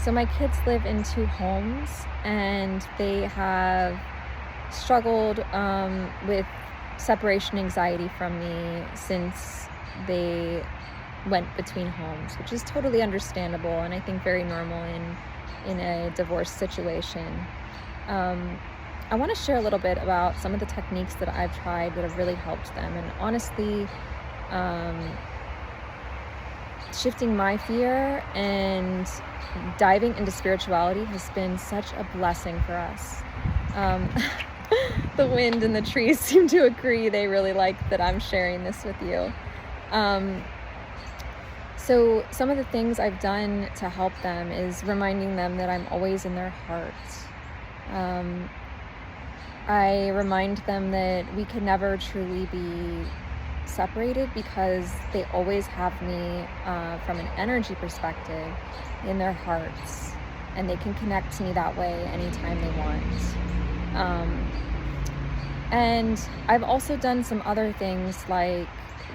So my kids live in two homes, and they have struggled with separation anxiety from me since they went between homes, which is totally understandable and I think very normal in a divorce situation. Um, I want to share a little bit about some of the techniques that I've tried that have really helped them, and honestly, um, shifting my fear and diving into spirituality has been such a blessing for us. Um, the wind and the trees seem to agree. They really like that I'm sharing this with you. Um, so some of the things I've done to help them is reminding them that I'm always in their hearts. I remind them that we can never truly be separated because they always have me from an energy perspective in their hearts, and they can connect to me that way anytime they want. And I've also done some other things like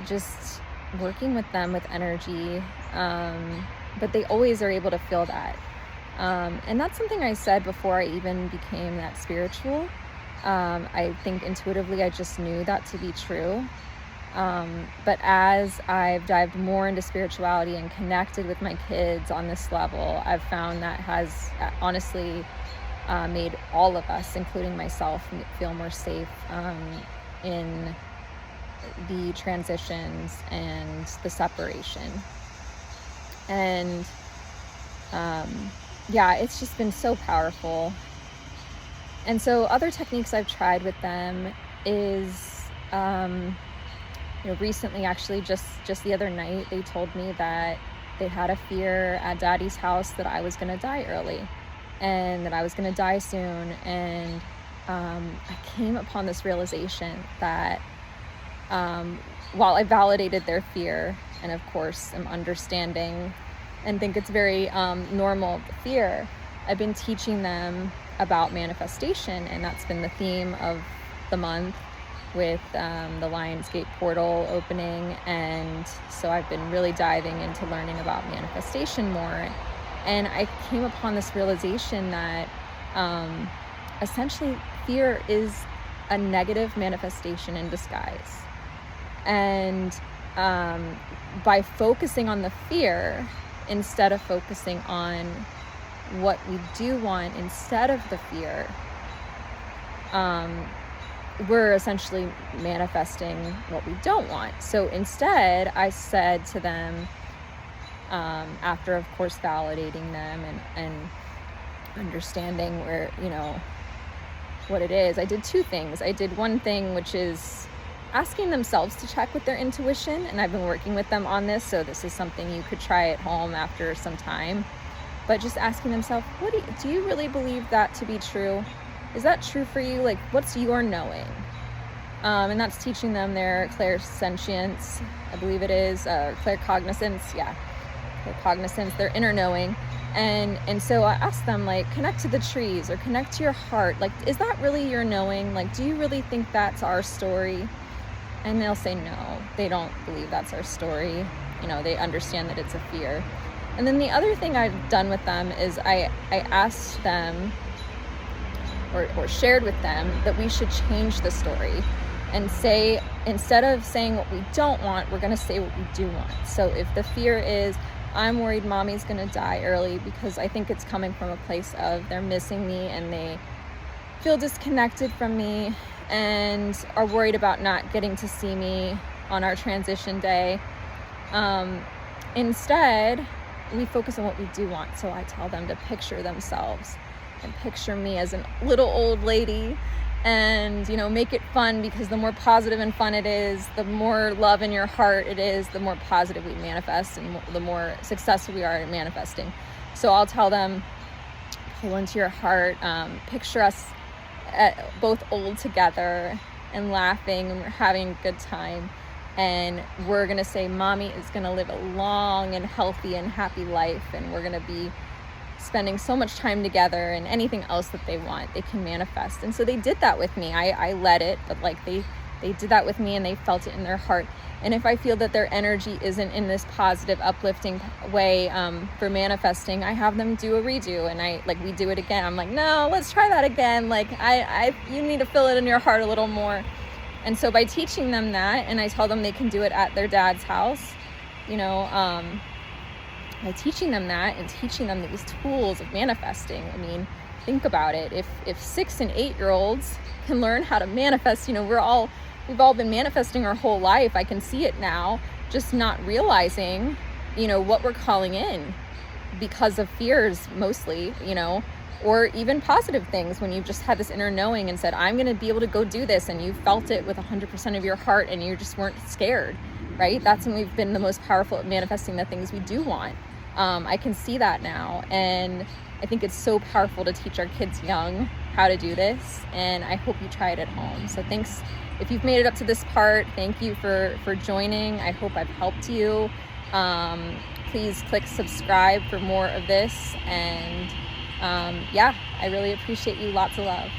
just working with them with energy, but they always are able to feel that. And that's something I said before I even became that spiritual. I think intuitively I just knew that to be true. But as I've dived more into spirituality and connected with my kids on this level, I've found that has honestly made all of us, including myself, feel more safe in the transitions and the separation. And yeah, it's just been so powerful. And so other techniques I've tried with them is, recently, actually, just the other night, they told me that they had a fear at Daddy's house that I was going to die early and that I was going to die soon. And I came upon this realization that while I validated their fear, and of course am understanding and think it's very normal, the fear, I've been teaching them about manifestation, and that's been the theme of the month with the Lionsgate portal opening. And so I've been really diving into learning about manifestation more, and I came upon this realization that essentially fear is a negative manifestation in disguise. And by focusing on the fear instead of focusing on what we do want instead of the fear, we're essentially manifesting what we don't want. So instead, I said to them, after of course validating them and understanding where, what it is, I did two things. I did one thing, which is asking themselves to check with their intuition, and I've been working with them on this, so this is something you could try at home after some time. But just asking themselves, do you really believe that to be true? Is that true for you? Like, what's your knowing? And that's teaching them their clairsentience, I believe it is, claircognizance, claircognizance, their inner knowing. And so I asked them, like, connect to the trees or connect to your heart. Like, is that really your knowing? Like, do you really think that's our story? And they'll say no, they don't believe that's our story. They understand that it's a fear. And then the other thing I've done with them is I asked them or shared with them that we should change the story and say, instead of saying what we don't want, we're going to say what we do want. So if the fear is, I'm worried mommy's going to die early because I think it's coming from a place of they're missing me and they feel disconnected from me and are worried about not getting to see me on our transition day. Instead, we focus on what we do want. So I tell them to picture themselves and picture me as a little old lady and, make it fun, because the more positive and fun it is, the more love in your heart it is, the more positive we manifest and the more successful we are at manifesting. So I'll tell them, pull into your heart, picture us both old together and laughing, and we're having a good time. And we're going to say, mommy is going to live a long and healthy and happy life. And we're going to be spending so much time together, and anything else that they want, they can manifest. And so they did that with me. I led it, but they they did that with me and they felt it in their heart. And if I feel that their energy isn't in this positive, uplifting way for manifesting, I have them do a redo, and we do it again. I'm like, no, let's try that again. Like, you need to feel it in your heart a little more. And so by teaching them that, and I tell them they can do it at their dad's house, by teaching them that and teaching them these tools of manifesting. I mean, think about it. If 6 and 8-year-olds can learn how to manifest, we've all been manifesting our whole life. I can see it now, just not realizing, what we're calling in because of fears mostly, or even positive things when you've just had this inner knowing and said, I'm going to be able to go do this. And you felt it with 100% of your heart and you just weren't scared, right? That's when we've been the most powerful at manifesting the things we do want. I can see that now. And I think it's so powerful to teach our kids young how to do this. And I hope you try it at home. So thanks. If you've made it up to this part, thank you for joining. I hope I've helped you. Please click subscribe for more of this. And I really appreciate you. Lots of love.